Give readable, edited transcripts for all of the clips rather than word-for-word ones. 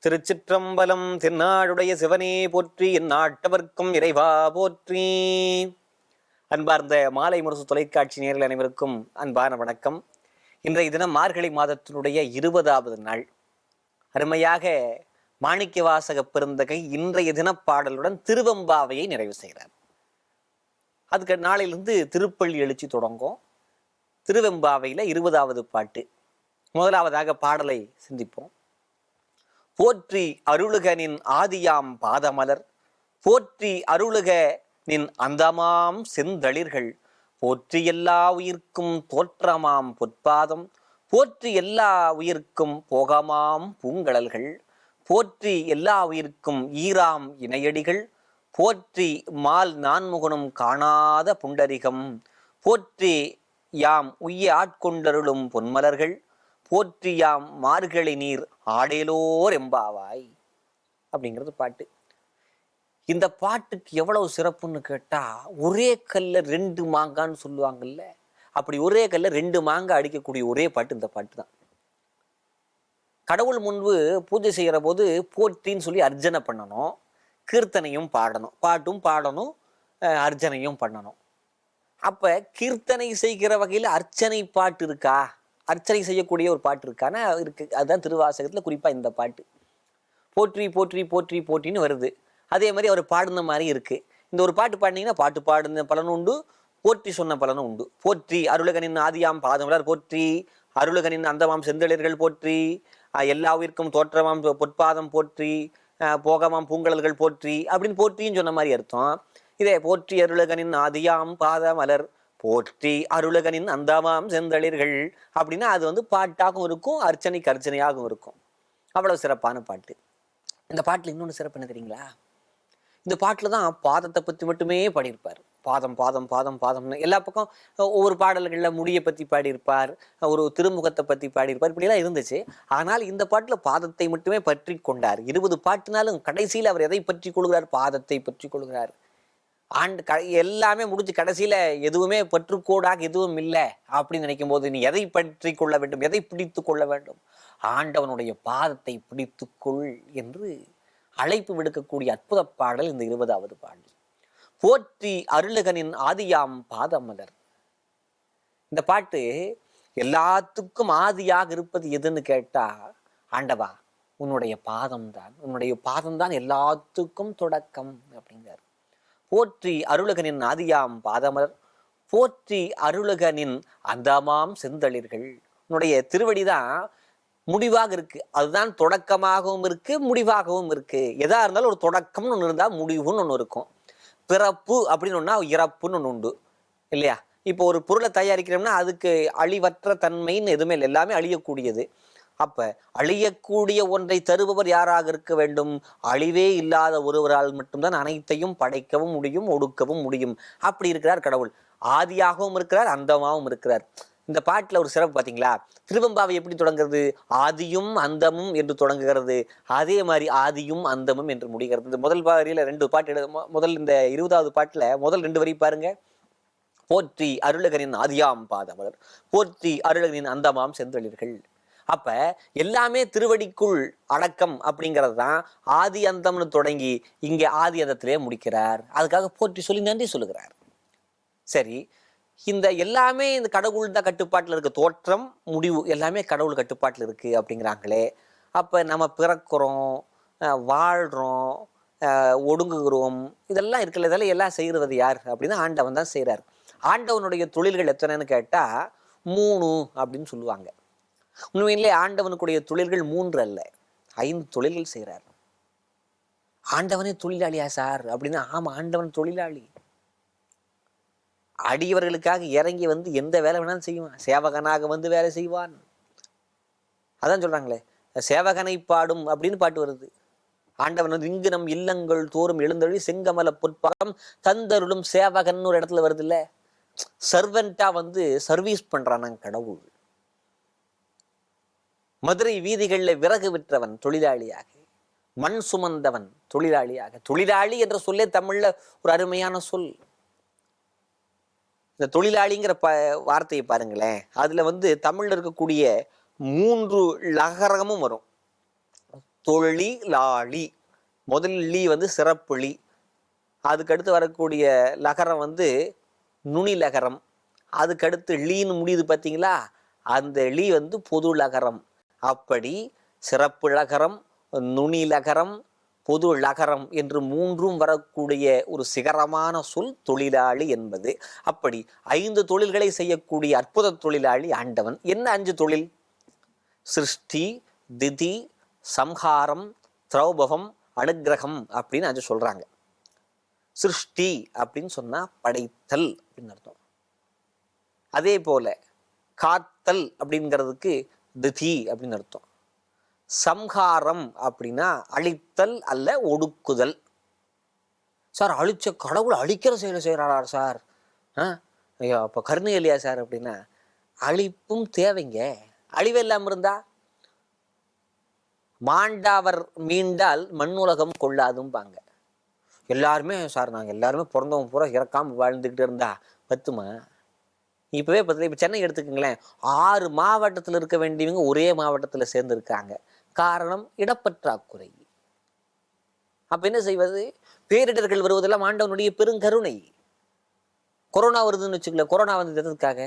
திருச்சிற்றம்பலம். தென்னாடுடைய சிவனே போற்றி, என் நாட்டவர்க்கும் இறைவா போற்றி. அன்பார்ந்த மாலை முரசு தொலைக்காட்சி நேயர்கள் அனைவருக்கும் அன்பான வணக்கம். இன்றைய தினம் மார்கழி மாதத்தினுடைய 20வது நாள். அருமையாக மாணிக்க வாசக பெருந்தகை இன்றைய தினப்பாடலுடன் திருவெம்பாவையை நிறைவு செய்கிறார். அதுக்கு நாளிலிருந்து திருப்பள்ளி எழுச்சி தொடங்கும். திருவெம்பாவையில 20வது பாட்டு. முதலாவதாக பாடலை சிந்திப்போம். போற்றி அருளுக நின் ஆதியாம் பாதமலர், போற்றி அருளுக நின் அந்தமாம் செந்தளிர்கள், போற்றி எல்லா உயிர்க்கும் தோற்றமாம் பொற்பாதம், போற்றி எல்லா உயிர்க்கும் போகமாம் பூங்கடல்கள், போற்றி எல்லா உயிர்க்கும் ஈராம் இணையடிகள், போற்றி மால் நான்முகனும் காணாத புண்டரிகம், போற்றி யாம் உய்ய ஆட்கொண்டருளும் பொன்மலர்கள், போற்றியாம் மார்கழி நீர் ஆடேலோர் எம்பாவாய் அப்படிங்கிறது பாட்டு. இந்த பாட்டுக்கு எவ்வளவு சிறப்புன்னு கேட்டா, ஒரே கல்ல 2 மாங்கான்னு சொல்லுவாங்கல்ல, அப்படி ஒரே கல்ல 2 மாங்காய் அடிக்கக்கூடிய ஒரே பாட்டு இந்த பாட்டு தான். கடவுள் முன்பு பூஜை செய்கிற போது போற்றின்னு சொல்லி அர்ச்சனை பண்ணணும், கீர்த்தனையும் பாடணும், பாட்டும் பாடணும், அர்ச்சனையும் பண்ணணும். அப்ப கீர்த்தனை செய்கிற வகையில் அர்ச்சனை பாட்டு இருக்கா, அர்ச்சனை செய்யக்கூடிய ஒரு பாட்டு இருக்கானா இருக்கு. அதுதான் திருவாசகத்துல குறிப்பா இந்த பாட்டு. போற்றி போற்றி போற்றி போற்றின்னு வருது. அதே மாதிரி அவர் பாடுன மாதிரி இருக்கு. இந்த ஒரு பாட்டு பாடினீங்கன்னா பாட்டு பாடுன பலனும் உண்டு, போற்றி சொன்ன பலனும் உண்டு. போற்றி அருளகனின் ஆதியாம் பாதமலர், போற்றி அருளகனின் அந்தமாம் செந்தளிர்கள், போற்றி எல்லா உயிர்க்கும் தோற்றமாம் பொற்பாதம், போற்றி போகமாம் பூங்கடல்கள், போற்றி அப்படின்னு போற்றின்னு சொன்ன மாதிரி அர்த்தம். இதே போற்றி அருளகனின் ஆதியாம் பாதமலர், போற்றி அருளகனின் அந்தமாம் செந்தளிர்கள் அப்படின்னா அது பாட்டாகவும் இருக்கும், அர்ச்சனைக்கு அர்ச்சனையாகவும் இருக்கும். அவ்வளவு சிறப்பான பாட்டு. இந்த பாட்டுல இன்னொன்று சிறப்பு என்ன தெரியுங்களா? இந்த பாட்டுல தான் பாதத்தை பத்தி மட்டுமே பாடியிருப்பார். பாதம் பாதம் பாதம் பாதம்னு எல்லா பக்கம் ஒவ்வொரு பாடல்கள்ல முடியை பத்தி பாடியிருப்பார், ஒரு திருமுகத்தை பத்தி பாடியிருப்பார், இப்படிலாம் இருந்துச்சு. ஆனால் இந்த பாட்டுல பாதத்தை மட்டுமே பற்றி கொண்டார். 20 பாட்டுனாலும் கடைசியில் அவர் எதை பற்றி கொள்கிறார்? பாதத்தை பற்றி கொள்கிறார். எல்லாமே முடிஞ்சு கடைசியில எதுவுமே பற்றுக்கோடாக எதுவும் இல்லை அப்படின்னு நினைக்கும் போது, நீ எதை பற்றி கொள்ள வேண்டும், எதை பிடித்து கொள்ள வேண்டும்? ஆண்டவனுடைய பாதத்தை பிடித்துக்கொள் என்று அழைப்பு விடுக்கக்கூடிய அற்புத பாடல் இந்த 20வது பாடல். போற்றி அருளகனின் ஆதியாம் பாதமலர். இந்த பாட்டு எல்லாத்துக்கும் ஆதியாக இருப்பது எதுன்னு கேட்டா, ஆண்டவா உன்னுடைய பாதம்தான், உன்னுடைய பாதம்தான் எல்லாத்துக்கும் தொடக்கம் அப்படிங்கிறார். போற்றி அருளகனின் ஆதியாம் பாதமலர், போற்றி அருளகனின் அந்தமாம் செந்தளிர்கள். உன்னுடைய திருவடிதான் முடிவாக இருக்கு, அதுதான் தொடக்கமாகவும் இருக்கு, முடிவாகவும் இருக்கு. எதா இருந்தாலும் ஒரு தொடக்கம்னு ஒன்று இருந்தா முடிவுன்னு ஒன்று இருக்கும். பிறப்பு அப்படின்னு ஒன்னா இறப்புன்னு ஒன்று உண்டு இல்லையா? இப்போ ஒரு பொருளை தயாரிக்கிறோம்னா அதுக்கு அழிவற்ற தன்மைன்னு எதுவுமே இல்லை, எல்லாமே அழியக்கூடியது. அப்ப அழியக்கூடிய ஒன்றை தருபவர் யாராக இருக்க வேண்டும்? அழிவே இல்லாத ஒருவரால் மட்டும்தான் அனைத்தையும் படைக்கவும் முடியும், ஒடுக்கவும் முடியும். அப்படி இருக்கிறார் கடவுள். ஆதியாகவும் இருக்கிறார், அந்தமாகவும் இருக்கிறார். இந்த பாட்டுல ஒரு சிறப்பு பாத்தீங்களா? திருவெம்பாவை எப்படி தொடங்குறது? ஆதியும் அந்தமும் என்று தொடங்குகிறது. அதே மாதிரி ஆதியும் அந்தமும் என்று முடிகிறது. இந்த முதல் வரியில 2 பாட்டு முதல் இந்த 20வது பாட்டுல முதல் 2 வரி பாருங்க. போற்றி அருளகனின் ஆதியாம் பாதமலர், போற்றி அருளகனின் அந்தமாம் செந்தளிர்கள். அப்ப எல்லாமே திருவடிக்குள் அடக்கம் அப்படிங்கிறது தான். ஆதி அந்தம்னு தொடங்கி இங்கே ஆதி அந்தத்திலே முடிக்கிறார். அதுக்காக போற்றி சொல்லி நன்றி சொல்லுகிறார். சரி, இந்த எல்லாமே இந்த கடவுள் தான் கட்டுப்பாட்டில் இருக்கு. தோற்றம் முடிவு எல்லாமே கடவுள் கட்டுப்பாட்டில் இருக்கு அப்படிங்கிறாங்களே. அப்ப நம்ம பிறக்கிறோம், வாழ்றோம், ஒடுங்குகிறோம், இதெல்லாம் இருக்குல்ல, இதெல்லாம் எல்லாம் செய்யறது யார் அப்படின்னா ஆண்டவன் தான் செய்யறார். ஆண்டவனுடைய தொழில்கள் எத்தனைன்னு கேட்டா 3 அப்படின்னு சொல்லுவாங்க. உண்மையிலே ஆண்டவனுக்குடைய தொழில்கள் 3 அல்ல, 5 தொழில்கள் செய்கிறார். ஆண்டவனே தொழிலாளியா சார் அப்படின்னா, ஆமா ஆண்டவன் தொழிலாளி. அடியவர்களுக்காக இறங்கி எந்த வேலை வேணாலும் செய்வான். சேவகனாக வேலை செய்வான். அதான் சொல்றாங்களே, சேவகனை பாடும் அப்படின்னு பாட்டு வருது. ஆண்டவன் இங்கு நம் இல்லங்கள் தோறும் எழுந்தொழி செங்கமல பொற்பாகம் தந்தருளும் சேவகன் ஒரு இடத்துல வருது இல்ல. சர்வெண்டா சர்வீஸ் பண்றான் கடவுள். மதுரை வீதிகளில் விறகு விற்றவன் தொழிலாளியாக, மண் சுமந்தவன் தொழிலாளியாக. தொழிலாளி என்ற சொல்லே தமிழ்ல ஒரு அருமையான சொல். இந்த தொழிலாளிங்கிற வார்த்தையை பாருங்களேன். அதுல தமிழ்ல இருக்கக்கூடிய 3 லகரமும் வரும். தொழிலாளி. முதல் லீ சிறப்பு லீ. அதுக்கடுத்து வரக்கூடிய லகரம் நுனி லகரம். அதுக்கடுத்து லீன்னு முடியுது பார்த்தீங்களா, அந்த லீ பொது லகரம். அப்படி சிறப்பு லகரம், நுனி லகரம், பொது லகரம் என்று மூன்றும் வரக்கூடிய ஒரு சிகரமான சொல் தொழிலாளி என்பது. அப்படி 5 தொழில்களை செய்யக்கூடிய அற்புத தொழிலாளி ஆண்டவன். என்ன 5 தொழில்? சிருஷ்டி, திதி, சம்ஹாரம், திரௌபகம், அனுக்கிரகம் அப்படின்னு 5 சொல்றாங்க. சிருஷ்டி அப்படின்னு சொன்னா படைத்தல் அப்படின்னு அர்த்தம். அதே போல காத்தல் அப்படிங்கிறதுக்கு திதி அப்படின்னு அர்த்தம். சம்ஹாரம் அப்படின்னா அழித்தல் அல்ல ஒடுக்குதல். சார் அழிச்ச கடவுள் அழிக்கிற செயலை செய்கிறாரா சார்? ஐயோ அப்போ கருணை இல்லையா சார் அப்படின்னா, அழிப்பும் தேவைங்க. அழிவு இல்லாமல் இருந்தா மாண்டாவர் மீண்டால் மண்ணுலகம் கொள்ளாதும்பாங்க. எல்லாருமே சார் நாங்கள் எல்லாருமே பிறந்தவங்க பூரா இறக்காமல் வாழ்ந்துக்கிட்டு இருந்தா பத்துமா? இப்போவே பார்த்தீங்கன்னா, இப்போ சென்னை எடுத்துக்கங்களேன், 6 மாவட்டத்தில் இருக்க வேண்டியவங்க ஒரே மாவட்டத்தில் சேர்ந்துருக்காங்க. காரணம் இடப்பற்றாக்குறை. அப்போ என்ன செய்வது? பேரிடர்கள் வருவதெல்லாம் ஆண்டவனுடைய பெருங்கருணை. கொரோனா வருதுன்னு வச்சுக்கல, கொரோனா எதற்காக?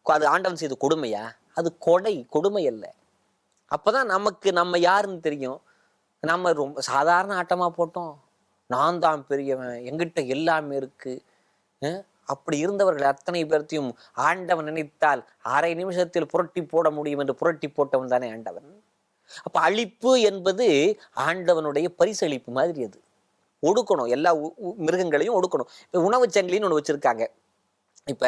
அது ஆண்டவன் செய்த கொடுமையா? அது கொடுமை அல்ல. அப்போதான் நமக்கு நம்ம யாருன்னு தெரியும். நம்ம ரொம்ப சாதாரண ஆட்டமாக போட்டோம், நான் தான் பெரியவன், எங்கிட்ட எல்லாமே இருக்கு. அப்படி இருந்தவர்கள் அத்தனை பேர்த்தையும் ஆண்டவன் நினைத்தால் அரை நிமிஷத்தில் புரட்டி போட முடியும் என்று புரட்டி போட்டவன் தானே ஆண்டவன். அப்ப அழிப்பு என்பது ஆண்டவனுடைய பரிசளிப்பு மாதிரி. அது ஒடுக்கணும், எல்லா மிருகங்களையும் ஒடுக்கணும். இப்ப உணவு சங்கிலின்னு ஒண்ணு வச்சிருக்காங்க. இப்ப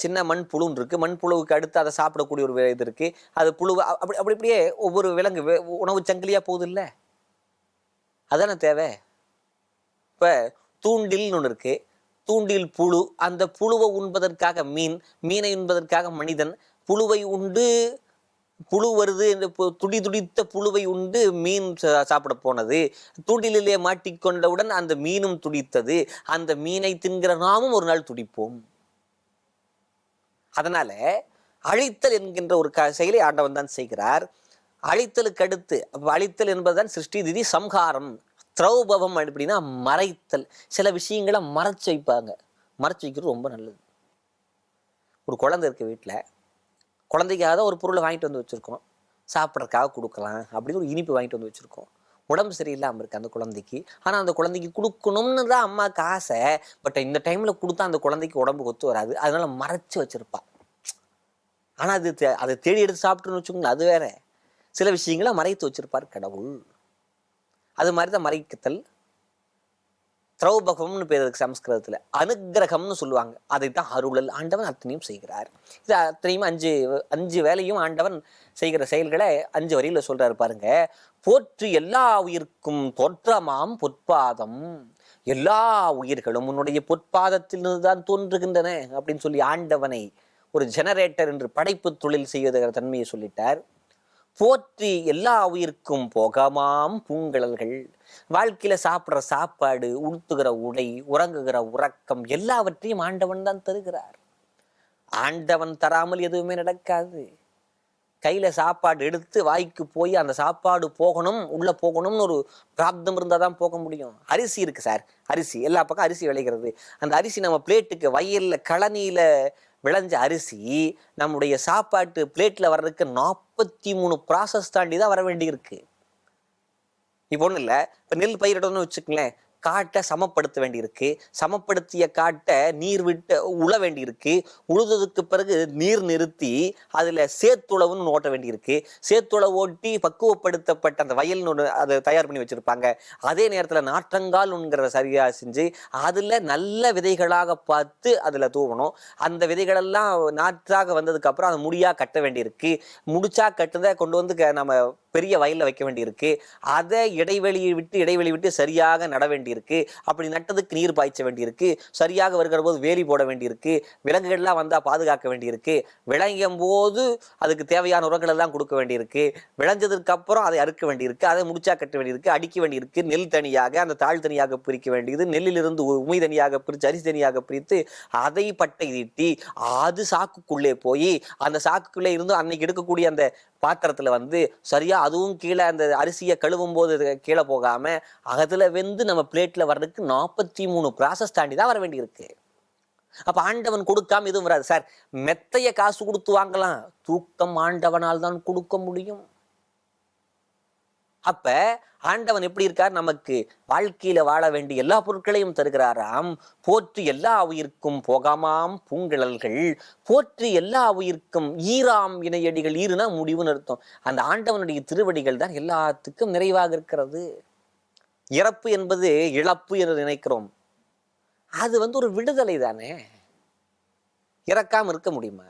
சின்ன மண்புழுன்னு இருக்கு, மண்புழுவுக்கு அடுத்து அதை சாப்பிடக்கூடிய ஒரு இது இருக்கு. அது புழு அப்படி அப்படி இப்படியே ஒவ்வொரு விலங்கு உணவு சங்கிலியா போகுது இல்ல, அதான தேவை. இப்ப தூண்டில்னு ஒண்ணு இருக்கு, தூண்டில் புழு. அந்த புழுவை உண்பதற்காக மீன், மீனை உண்பதற்காக மனிதன். புழுவை உண்டு, புழு வருது என்று துடித்த புழுவை உண்டு மீன் சாப்பிட போனது. தூண்டிலே மாட்டிக்கொண்டவுடன் அந்த மீனும் துடித்தது. அந்த மீனை தின்கிற நாமும் ஒரு நாள் துடிப்போம். அதனால அழித்தல் என்கின்ற ஒரு செயலை ஆண்டவன் தான் செய்கிறார். அழித்தலுக்கு அடுத்து அழித்தல் என்பதுதான் சிருஷ்டி, திதி, சம்ஹாரம். திரௌபவம் அப்படின்னா மறைத்தல். சில விஷயங்களை மறைச்சு வைப்பாங்க. மறைச்சு வைக்கிறது ரொம்ப நல்லது. ஒரு குழந்தை இருக்க வீட்டில், குழந்தைக்காக ஒரு பொருளை வாங்கிட்டு வந்து வச்சுருக்கோம், சாப்பிட்றதுக்காக கொடுக்கலாம் அப்படின்னு ஒரு இனிப்பு வாங்கிட்டு வந்து வச்சுருக்கோம். உடம்பு சரியில்லாமல் இருக்குது அந்த குழந்தைக்கு. ஆனால் அந்த குழந்தைக்கு கொடுக்கணும்னு தான் அம்மாவுக்கு ஆசை. பட் இந்த டைமில் கொடுத்தா அந்த குழந்தைக்கு உடம்பு ஒத்து வராது, அதனால மறைச்சு வச்சுருப்பா. ஆனால் அதை தேடி எடுத்து சாப்பிட்டுன்னு வச்சுக்கோங்களேன், அது வேற. சில விஷயங்களை மறைத்து வச்சிருப்பார் கடவுள். அது மாதிரி தான் மறைக்குத்தல். திரௌபகம்னு பேர் இருக்கு சமஸ்கிருதத்தில். அனுக்கிரகம்னு சொல்லுவாங்க. அதைத்தான் அருளல். ஆண்டவன் அத்தனையும் செய்கிறார். இது அத்தனையும் 5 வேலையும் ஆண்டவன் செய்கிற செயல்களை 5 வரியில சொல்றாரு பாருங்க. போற்றி எல்லா உயிர்க்கும் தோற்றமாம் பொற்பாதம். எல்லா உயிர்களும் உன்னுடைய பொற்பாதத்திலிருந்து தான் தோன்றுகின்றன அப்படின்னு சொல்லி ஆண்டவனை ஒரு ஜெனரேட்டர் என்று படைப்பு தொழில் செய்வதற்கிற தன்மையை சொல்லிட்டார். போற்றி எல்லா உயிர்க்கும் போகமாம் பூங்கழல்கள். வாழ்க்கையில சாப்பிட்ற சாப்பாடு, உடுத்துகிற உடை, உறங்குகிற உறக்கம் எல்லாவற்றையும் ஆண்டவன் தான் தருகிறார். ஆண்டவன் தராமல் எதுவுமே நடக்காது. கையில சாப்பாடு எடுத்து வாய்க்கு போய் அந்த சாப்பாடு போகணும், உள்ள போகணும்னு ஒரு பிராப்தம் இருந்தால் தான் போக முடியும். அரிசி இருக்கு சார், அரிசி எல்லா பக்கம் அரிசி விளைகிறது. அந்த அரிசி நம்ம பிளேட்டுக்கு வயல்ல கழனியில விளைஞ்ச அரிசி நம்முடைய சாப்பாட்டு பிளேட்ல வர்றதுக்கு 43 ப்ராசஸ் தாண்டி தான் வர வேண்டி இருக்கு. இப்போ ஒன்றும் இல்லை, இப்போ நெல் பயிரிடணும்னு வச்சுக்கங்களேன், காட்டை சமப்படுத்த வேண்டியிருக்கு. சமப்படுத்திய காட்டை நீர் விட்டு உழ வேண்டியிருக்கு. உழுததுக்கு பிறகு நீர் நிறுத்தி அதில் சேத்துளவுன்னு ஓட்ட வேண்டியிருக்கு. சேத்துளவு ஓட்டி பக்குவப்படுத்தப்பட்ட அந்த வயல்னு ஒன்று அதை தயார் பண்ணி வச்சுருப்பாங்க. அதே நேரத்தில் நாற்றங்கால்ங்கிறத சரியாக செஞ்சு அதில் நல்ல விதைகளாக பார்த்து அதில் தூவணும். அந்த விதைகளெல்லாம் நாற்றாக வந்ததுக்கப்புறம் அதை முடியாக கட்ட வேண்டியிருக்கு. முடிச்சா கட்டுறதை கொண்டு வந்து நம்ம பெரிய வயலில் வைக்க வேண்டியிருக்கு. அதை இடைவெளி விட்டு சரியாக நட வேண்டியிருக்கு. அப்படி நட்டதுக்கு நீர் பாய்ச்ச வேண்டியிருக்கு. சரியாக வருகிற போது வேலி போட வேண்டியிருக்கு. விலங்குகள்லாம் வந்தால் பாதுகாக்க வேண்டியிருக்கு. விளையும் போது அதுக்கு தேவையான உரங்கள் எல்லாம் கொடுக்க வேண்டியிருக்கு. விளைஞ்சதுக்கு அப்புறம் அதை அறுக்க வேண்டியிருக்கு. அதை முடிச்சா கட்ட வேண்டியிருக்கு, அடிக்க வேண்டியிருக்கு. நெல் தனியாக, அந்த தாழ் தனியாக பிரிக்க வேண்டியது. நெல்லிலிருந்து உமி தனியாக பிரித்து, அரிசி தனியாக பிரித்து, அதை பட்டை தீட்டி அது சாக்குக்குள்ளே போய் அந்த சாக்குக்குள்ளே இருந்து அன்னைக்கு எடுக்கக்கூடிய அந்த பாத்திரத்துல வந்து சரியா அதுவும் கீழே அந்த அரிசியை கழுவும் போது கீழே போகாம அதுல வெந்து நம்ம பிளேட்ல வர்றதுக்கு 43 ப்ராசஸ் தாண்டி தான் வர வேண்டியிருக்கு. அப்ப ஆண்டவன் கொடுக்காம எதுவும் வராது சார். மெத்தைய காசு கொடுத்து வாங்கலாம், தூக்கம் ஆண்டவனால் தான் கொடுக்க முடியும். அப்ப ஆண்டவன் எப்படி இருக்கார்? நமக்கு வாழ்க்கையில வாழ வேண்டிய எல்லா பொருட்களையும் தருகிறாராம். போற்றி எல்லா உயிர்க்கும் போகாமாம் பூங்கிழல்கள், போற்றி எல்லா உயிர்க்கும் ஈராம் இணையடிகள். ஈருனா முடிவுன்னு அர்த்தம். அந்த ஆண்டவனுடைய திருவடிகள் தான் எல்லாத்துக்கும் நிறைவாக இருக்கிறது. இறப்பு என்பது இழப்பு என்று நினைக்கிறோம். அது ஒரு விடுதலை தானே. இறக்காம இருக்க முடியுமா?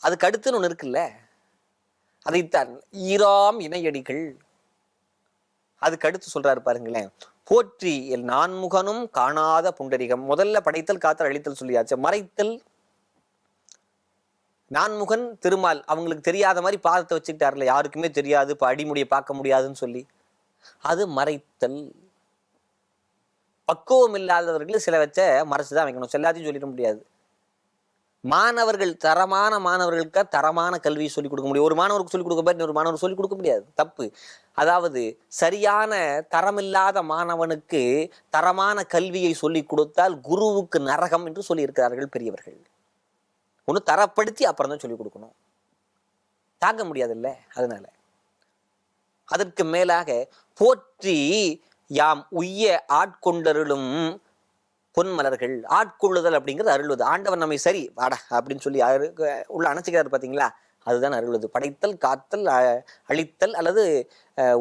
அதுக்கு அடுத்துன்னு ஒண்ணு இருக்குல்ல, அதைத்தான் ஈராம் இணையடிகள். அதுக்கு அடுத்து சொல்றாரு பாருங்களேன், போற்றி எல் நான்முகனும் காணாத புண்டரிகம். முதல்ல படைத்தல் காத்தல் அழித்தல் சொல்லியாச்சு. மறைத்தல், நான்முகன் திருமால் அவங்களுக்கு தெரியாத மாதிரி பாதத்தை வச்சுக்கிட்டார்ல, யாருக்குமே தெரியாது, இப்ப அடிமுடியை பார்க்க முடியாதுன்னு சொல்லி, அது மறைத்தல். பக்குவம் இல்லாதவர்கள் சில வச்ச மறைச்சுதான் வைக்கணும், எல்லாத்தையும் சொல்லிட முடியாது. மாணவர்கள், தரமான மாணவர்களுக்கு தரமான கல்வியை சொல்லிக் கொடுக்க முடியும். ஒரு மாணவருக்கு சொல்லிக் கொடுக்க போய் இன்னொரு மாணவர் சொல்லிக் கொடுக்க முடியாது, தப்பு. அதாவது சரியான தரமில்லாத மாணவனுக்கு தரமான கல்வியை சொல்லிக் கொடுத்தால் குருவுக்கு நரகம் என்று சொல்லி இருக்கிறார்கள் பெரியவர்கள். ஒன்று தரப்படுத்தி அப்புறம் தான் சொல்லிக் கொடுக்கணும், தாங்க முடியாதுல்ல. அதனால அதற்கு மேலாக போற்றி யாம் உய்ய ஆட்கொண்டருளும் பொன்மலர்கள். ஆட்கொள்ளுதல் அப்படிங்கிறது அருள்வது. ஆண்டவன் நம்மை சரி வாடா அப்படின்னு சொல்லி உள்ள அணைச்சிக்கிறார் பார்த்தீங்களா, அதுதான் அருள்வது. படைத்தல், காத்தல், அழித்தல் அல்லது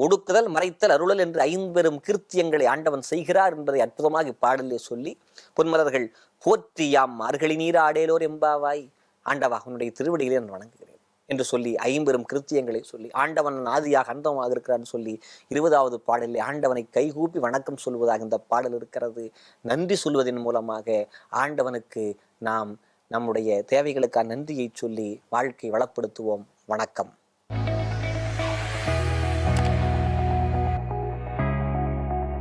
ஒடுக்குதல், மறைத்தல், அருளல் என்று 5 கிருத்தியங்களை ஆண்டவன் செய்கிறார் என்பதை அற்புதமாக இப்பாடலே சொல்லி, பொன்மலர்கள் போற்றி யாம் மார்கழி நீர் ஆடேலோர் எம்பாவாய். ஆண்டவா உன்னுடைய திருவடிகளை நான் வணங்குகிறேன் என்று சொல்லி 5 கிருத்தியங்களை சொல்லி, ஆண்டவன் ஆதியாக அந்தமாக இருக்கிறான்னு சொல்லி 20வது பாடலில் ஆண்டவனை கைகூப்பி வணக்கம் சொல்வதாக இந்த பாடல் இருக்கிறது. நன்றி சொல்வதன் மூலமாக ஆண்டவனுக்கு நாம் நம்முடைய தேவைகளுக்கான நன்றியை சொல்லி வாழ்க்கை வளப்படுத்துவோம். வணக்கம்.